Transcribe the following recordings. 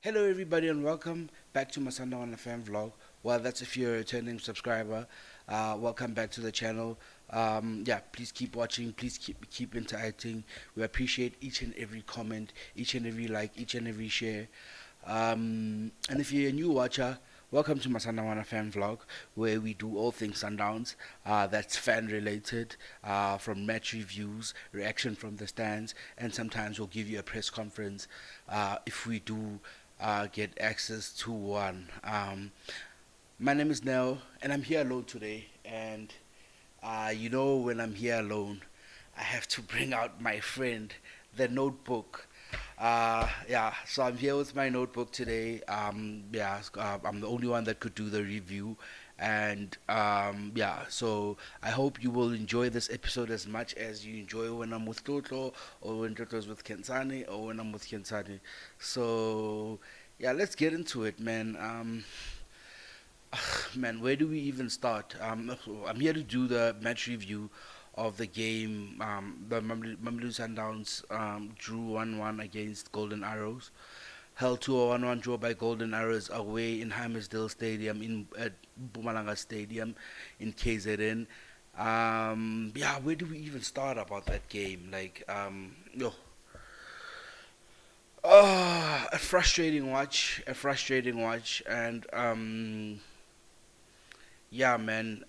Hello, everybody, and welcome back to my Sundowns fan vlog. Well, that's if you're a returning subscriber. Welcome back to the channel. Yeah, please keep watching. Please keep interacting. We appreciate each and every comment, each and every like, each and every share. And if you're a new watcher, welcome to my Sundowns fan vlog, where we do all things Sundowns. That's fan related, from match reviews, reaction from the stands, and sometimes we'll give you a press conference if we do get access to one. My name is Nell, and I'm here alone today. And when I'm here alone, I have to bring out my friend, the notebook. Yeah, so I'm here with my notebook today. I'm the only one that could do the review, and yeah, so I hope you will enjoy this episode as much as you enjoy when I'm with Toto, or when Toto's with Kensani, or when I'm with Kensani. So yeah, let's get into it, man. Man, where do we even start? I'm here to do the match review of the game. The Mamelodi Sundowns drew 1-1 against Golden Arrows. Held to a 1-1 draw by Golden Arrows away in Hammersdale Stadium in at Bumalanga Stadium in KZN. Yeah, where do we even start about that game? A frustrating watch, and yeah, man.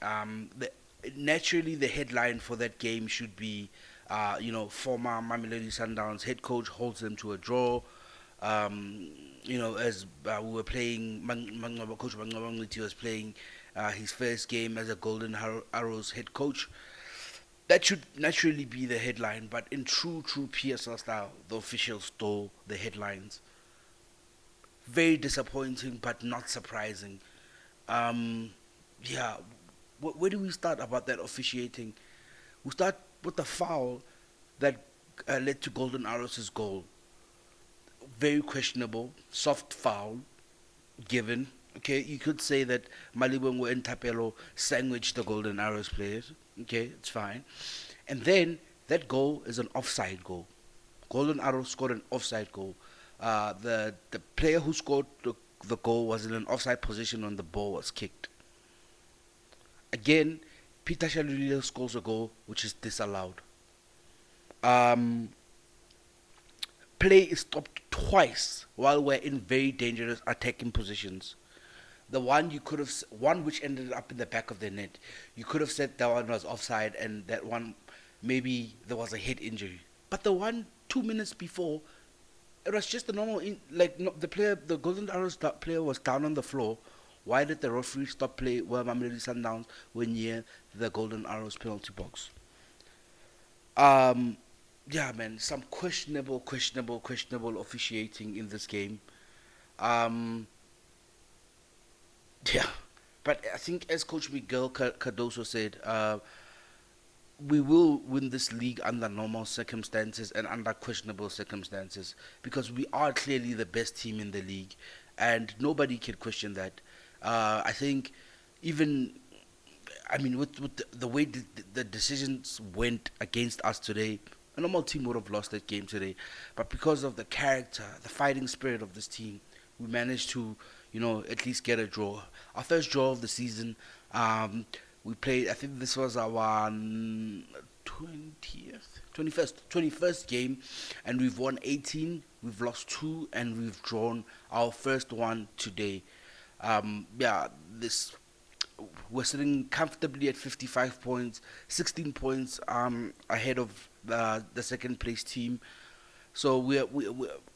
Naturally, the headline for that game should be, former Mamelodi Sundowns head coach holds them to a draw. As we were playing, Coach Mangabangiti was playing his first game as a Golden Arrows head coach. That should naturally be the headline, but in true PSL style, the officials stole the headlines. Very disappointing, but not surprising. Um, yeah, where do we start about that officiating? We start with the foul that led to Golden Arrows' goal. Very questionable, soft foul given. Okay, you could say that Malibongo and Tapelo sandwiched the Golden Arrows players. Okay, it's fine. And then that goal is an offside goal. Golden Arrows scored an offside goal. The player who scored the goal was in an offside position when the ball was kicked. Again, Peter Shalulile scores a goal which is disallowed. Um, Play is stopped twice while we're in very dangerous attacking positions. The one you could have, one which ended up in the back of the net, you could have said that one was offside, and that one maybe there was a head injury. But the one 2 minutes before, it was just a normal, no, the Golden Arrows player was down on the floor. Why did the referee stop play while Mamelodi Sundowns were near the Golden Arrows penalty box? Um, yeah, man, some questionable officiating in this game. Um, yeah, but I think as Coach Miguel Cardoso said, we will win this league under normal circumstances and under questionable circumstances, because we are clearly the best team in the league, and nobody can question that. I think even, I mean, with the way the decisions went against us today, a normal team would have lost that game today. But because of the character, the fighting spirit of this team, we managed to, at least get a draw. Our first draw of the season. We played, I think this was our 20th, 21st game, and we've won 18, we've lost 2, and we've drawn our first one today. Yeah, this we're sitting comfortably at 55 points, 16 points ahead of the second place team. So we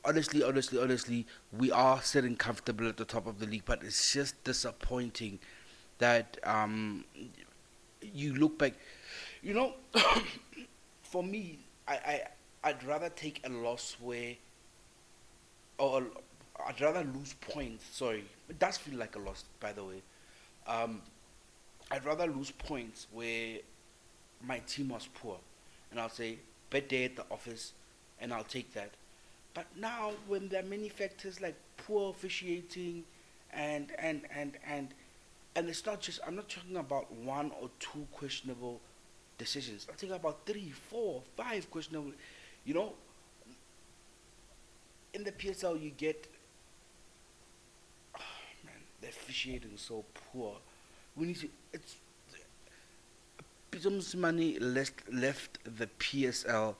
honestly, we are sitting comfortable at the top of the league, but it's just disappointing that you look back, you know, for me, I'd rather take a loss where, or I'd rather lose points. Sorry, it does feel like a loss, by the way. Um, I'd rather lose points where my team was poor, and I'll say bad day at the office, and I'll take that. But now, when there are many factors like poor officiating, and and and and and it's not just, I'm not talking about one or two questionable decisions. I'm talking about three, four, five questionable. You know, in the PSL, you get officiating is so poor. We need to. It's Pizzo Mosimane left the PSL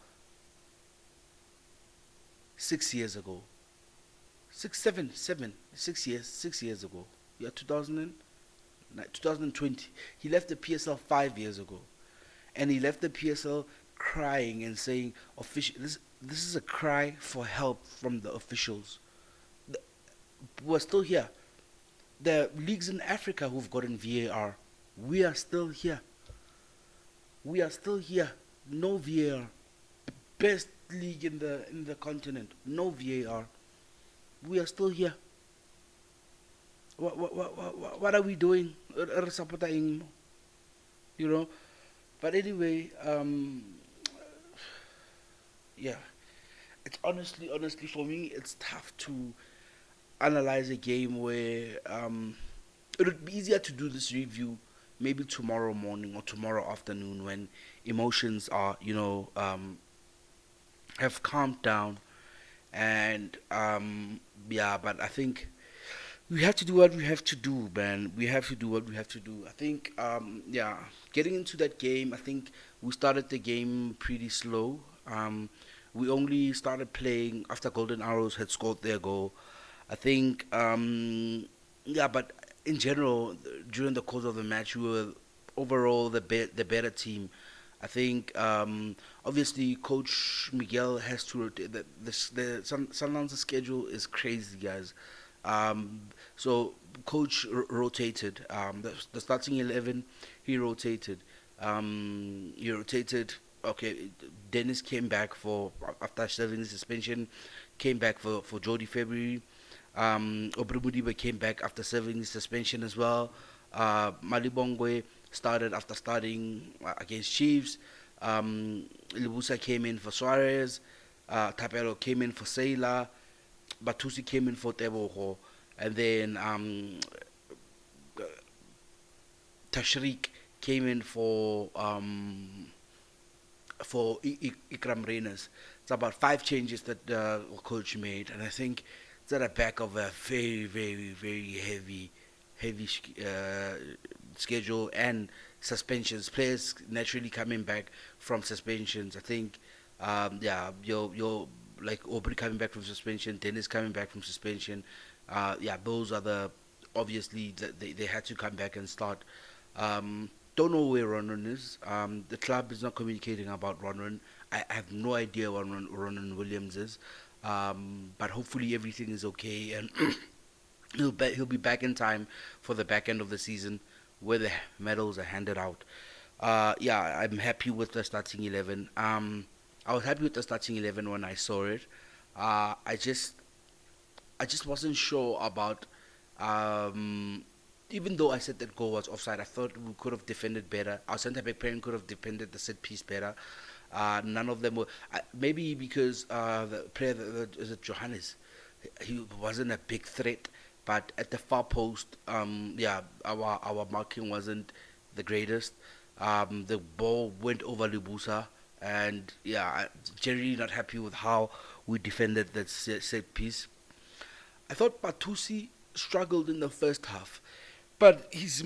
6 years ago. 6 years ago. Yeah, 2020. He left the PSL 5 years ago, and he left the PSL crying and saying, "Official, this is a cry for help from the officials. The, we're still here. The leagues in Africa who've gotten VAR, we are still here. We are still here. No VAR. Best league in the continent. No VAR. We are still here. What are we doing? You know. But anyway, yeah. It's honestly for me, it's tough to analyze a game where it would be easier to do this review maybe tomorrow morning or tomorrow afternoon when emotions are, have calmed down. And yeah, but I think we have to do what we have to do, man. We have to do what we have to do. I think, yeah, getting into that game, I think we started the game pretty slow. We only started playing after Golden Arrows had scored their goal. I think, yeah, but in general, during the course of the match, we were overall the better team. I think, obviously, Coach Miguel has to rotate. The Sundowns' schedule is crazy, guys. So Coach rotated. The starting 11, he rotated. He rotated. Okay, Dennis came back for after serving the suspension, came back for Jody February. Obrumudiba came back after serving the suspension as well. Malibongwe started after starting against Chiefs. Libusa came in for Suarez. Tapero came in for Sailor. Batusi came in for Teboho. And then Tashrik came in for Ikram Reyners. It's about 5 changes that the coach made, and I think it's at the back of a very, very, very heavy schedule and suspensions. Players naturally coming back from suspensions. I think, yeah, you're like Aubrey coming back from suspension, Dennis coming back from suspension. Yeah, those are obviously they had to come back and start. Don't know where Ronan is. The club is not communicating about Ronan. I have no idea what Ronan Williams is. But hopefully everything is okay and he'll be back in time for the back end of the season where the medals are handed out. Yeah, I'm happy with the starting 11. I was happy with the starting 11 when I saw it. I just wasn't sure about. Even though I said that goal was offside, I thought we could have defended better. Our centre back pairing could have defended the set piece better. None of them were. Maybe because the player that is it Johannes, he wasn't a big threat. But at the far post, yeah, our marking wasn't the greatest. The ball went over Libusa, and yeah, I'm generally not happy with how we defended that set piece. I thought Batusi struggled in the first half, but his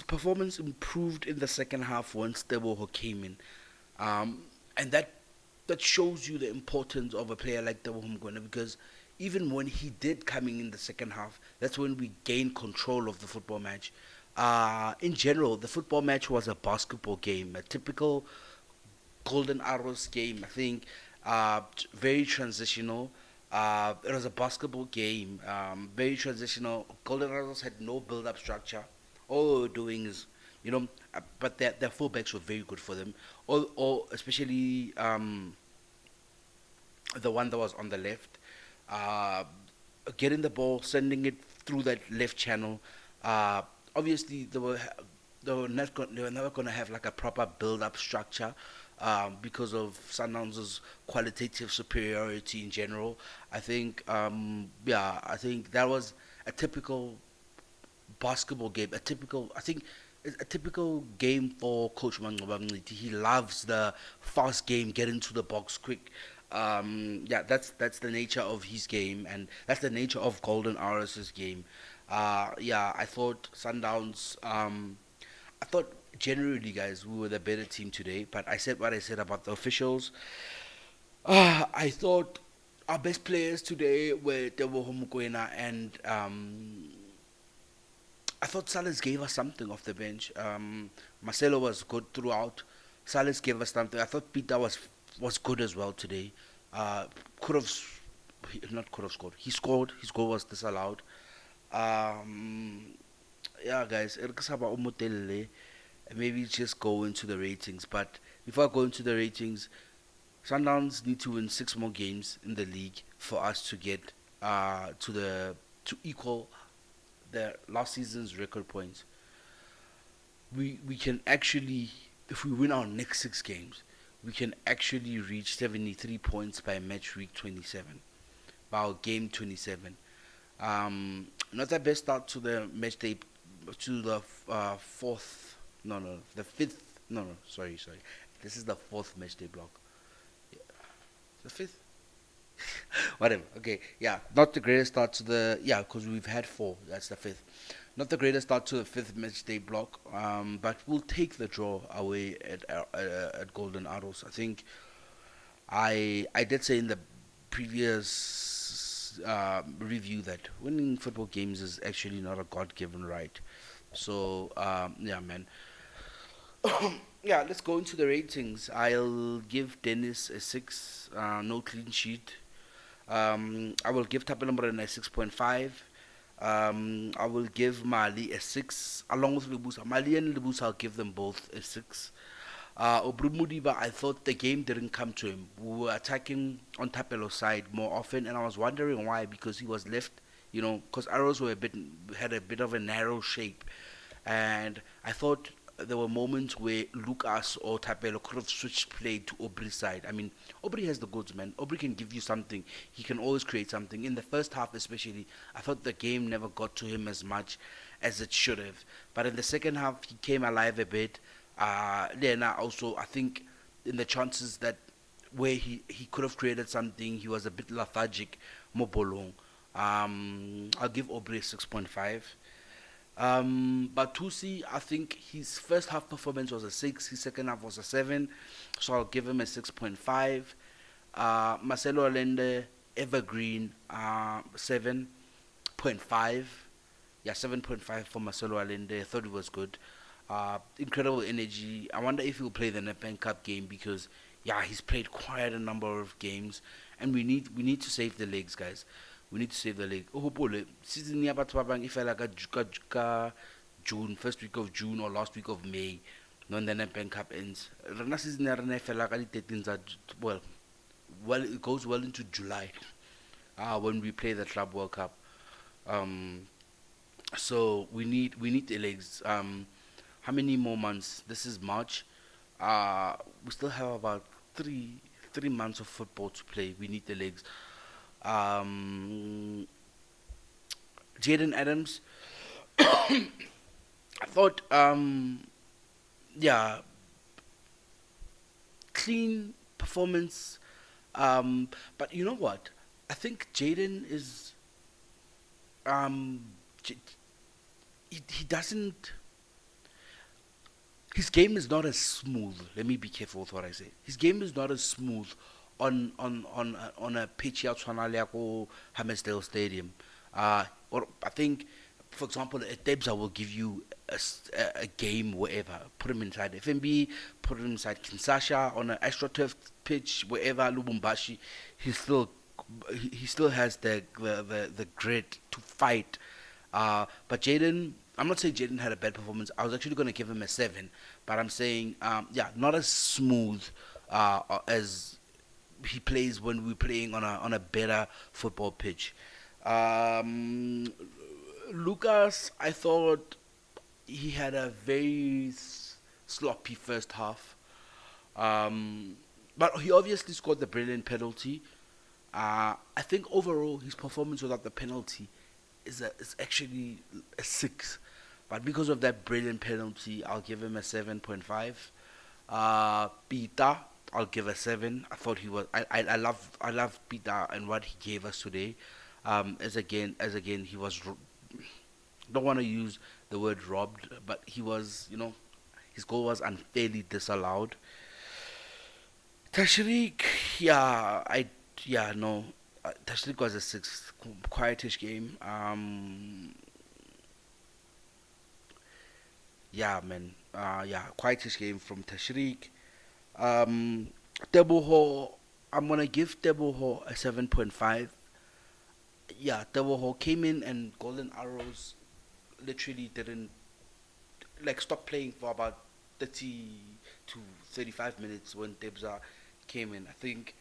performance improved in the second half once Teboho came in, and that shows you the importance of a player like Teboho Mgwana, because even when he did coming in the second half, that's when we gained control of the football match. In general, the football match was a basketball game, a typical Golden Arrows game. I think very transitional. It was a basketball game, very transitional. Golden Arrows had no build-up structure. All they were doing is, but their fullbacks were very good for them. Especially the one that was on the left, uh, getting the ball, sending it through that left channel. Obviously, they were never going to have like a proper build-up structure because of Sundowns' qualitative superiority in general. I think, yeah, I think that was a typical basketball game. I think, a typical game for Coach Mangobamniti. He loves the fast game, get into the box quick. Yeah, that's the nature of his game, and that's the nature of Golden Arrow's game. Yeah, I thought Sundowns. I thought generally, guys, we were the better team today. But I said what I said about the officials. I thought our best players today were Teboho Mokoena and I thought Salas gave us something off the bench. Marcelo was good throughout. Salas gave us something. I thought Peter was good as well today. Could have not could have scored. He scored. His goal was disallowed. Um, yeah, guys, maybe just go into the ratings. But before I go into the ratings, Sundowns need to win 6 more games in the league for us to get to equal the last season's record points. We can actually, if we win our next 6 games, we can actually reach 73 points by match week 27, by our game 27. Not the best start to the match day, to the fourth, no, the fifth, no, sorry. This is the fourth match day block. Yeah, the fifth. Whatever. Okay. Yeah. Not the greatest start to the because we've had four. That's the fifth. Not the greatest start to the fifth match day block. But we'll take the draw away at Golden Arrows. I think I did say in the previous review that winning football games is actually not a God given right. So yeah, man. Yeah, let's go into the ratings. I'll give Dennis a 6. No clean sheet. I will give Tapelombrana a 6.5. I will give Mali a 6, along with Lebusa. Mali and Lebusa, I'll give them both a 6. Obrumudiba, I thought the game didn't come to him. We were attacking on Tapelo's side more often, and I was wondering why, because he was left, because arrows had a bit of a narrow shape. And I thought there were moments where Lucas or Tapelo could have switched play to Aubrey's side. I mean, Aubrey has the goods, man. Aubrey can give you something. He can always create something. In the first half, especially, I thought the game never got to him as much as it should have. But in the second half, he came alive a bit. Then also, I think in the chances that where he could have created something, he was a bit lethargic, Mobolong. I'll give Aubrey a 6.5. But Tusi, I think his first half performance was a 6, his second half was a 7, so I'll give him a 6.5. Marcelo Allende, Evergreen, 7.5. Yeah, 7.5 for Marcelo Allende. I thought it was good. Incredible energy. I wonder if he'll play the Nedbank Cup game because, yeah, he's played quite a number of games, and we need to save the legs, guys. We need to save the league. Oh, hopole, season ya batho ba bang e fela ka June, first week of June or last week of May, when the Nedbank Cup ends. Rena season ya rena e fela ka di 13 tsa well, it goes well into July. When we play the Club World Cup. So we need the legs. How many more months? This is March. We still have about three months of football to play. We need the legs. Um, Jaden Adams, I thought, yeah, clean performance. But you know what? I think Jaden is, um, J- he doesn't. His game is not as smooth. Let me be careful with what I say. His game is not as smooth on a pitch outside Hammersdale Stadium. Or I think, for example, at Debs, I will give you a game wherever. Put him inside FMB, put him inside Kinshasa on an AstroTurf pitch, wherever Lubumbashi. He still he still has the grit to fight. But Jaden, I'm not saying Jaden had a bad performance. I was actually going to give him a 7, but I'm saying, yeah, not as smooth as he plays when we're playing on a better football pitch. Um, Lucas, I thought he had a very sloppy first half. But he obviously scored the brilliant penalty. I think overall his performance without the penalty is actually a 6. But because of that brilliant penalty, I'll give him a 7.5. Peter, I'll give a 7. I thought he was. I love Peter and what he gave us today. As again, he was. Don't want to use the word robbed, but he was. His goal was unfairly disallowed. Tashrik, yeah, no. Tashrik was a 6, quietish game. Yeah, man. Yeah, quietish game from Tashrik. Um, Teboho, I'm gonna give Teboho a 7.5. Yeah, Teboho came in and Golden Arrows literally didn't like stop playing for about 30 to 35 minutes when Debza came in. I think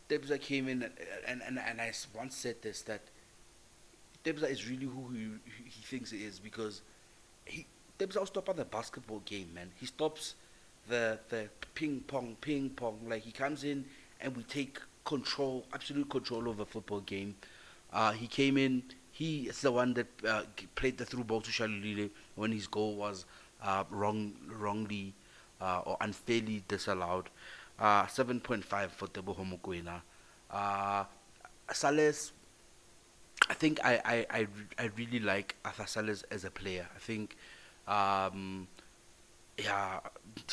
Debza came in and once said this that Debza is really who he thinks he is because he Debza will stop on the basketball game, man. He stops the ping pong. Like he comes in and we take control, absolute control over a football game. He came in. He is the one that played the through ball to Shalulile when his goal was wrongly or unfairly disallowed. 7.5 for Teboho Mokoena. Uh, Sales, I think I really like Arthur Sales as a player. I think, yeah,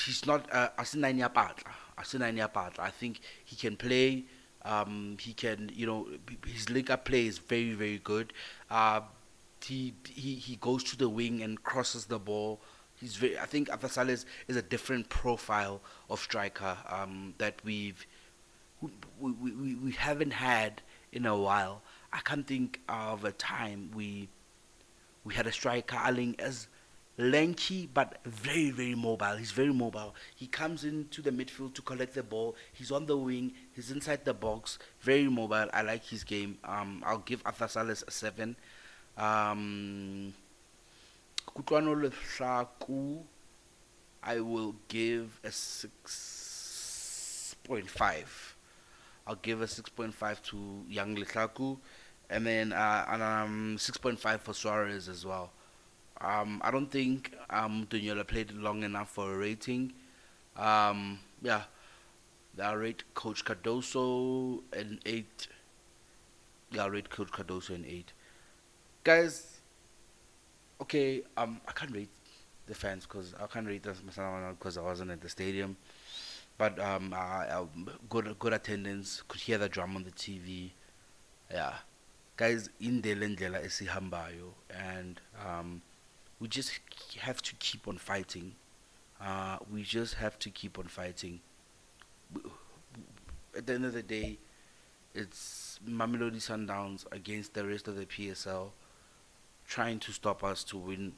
he's not Asinanya Patra. Asinanya Patra. I think he can play. He can, his link up play is very, very good. Uh, he goes to the wing and crosses the ball. He's very. I think Arthur Sales is a different profile of striker that we haven't had in a while. I can't think of a time we had a striker Aling as lanky but very, very mobile. He's very mobile. He comes into the midfield to collect the ball. He's on the wing. He's inside the box. Very mobile. I like his game. I'll give Arthur Salas a 7. Um, Kutlwano Lehlaku, I will give a 6.5. I'll give a 6.5 to Young Lehlaku, and then 6.5 for Suarez as well. I don't think Dunyola played long enough for a rating. Yeah, I'll rate Coach Cardoso an 8. Yeah, I'll rate Coach Cardoso an 8. Guys, okay, I can't rate the fans because I can't rate them because I wasn't at the stadium. But good attendance. Could hear the drum on the TV. Yeah, guys, in Delendela isihambayo, and we just have to keep on fighting. We just have to keep on fighting. At the end of the day, it's Mamelodi Sundowns against the rest of the PSL, trying to stop us to win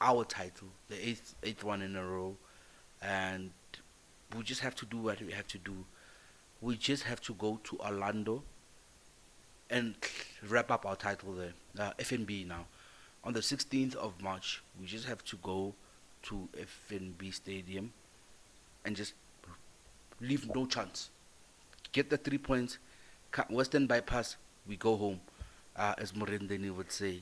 our title, the eighth one in a row, and we just have to do what we have to do. We just have to go to Orlando and wrap up our title there. FNB now. On the 16th of March, we just have to go to FNB Stadium and just leave no chance. Get the 3 points. Western bypass, we go home, as Morendeni would say.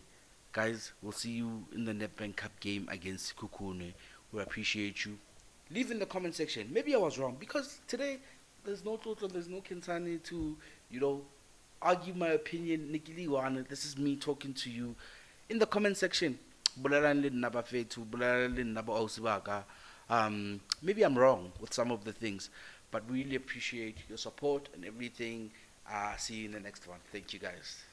Guys, we'll see you in the Nedbank Cup game against Kukune. We appreciate you. Leave in the comment section. Maybe I was wrong because today there's no Toto, there's no Kintani to, argue my opinion. Nikili Wana, this is me talking to you in the comment section. Maybe I'm wrong with some of the things, but really appreciate your support and everything. See you in the next one. Thank you, guys.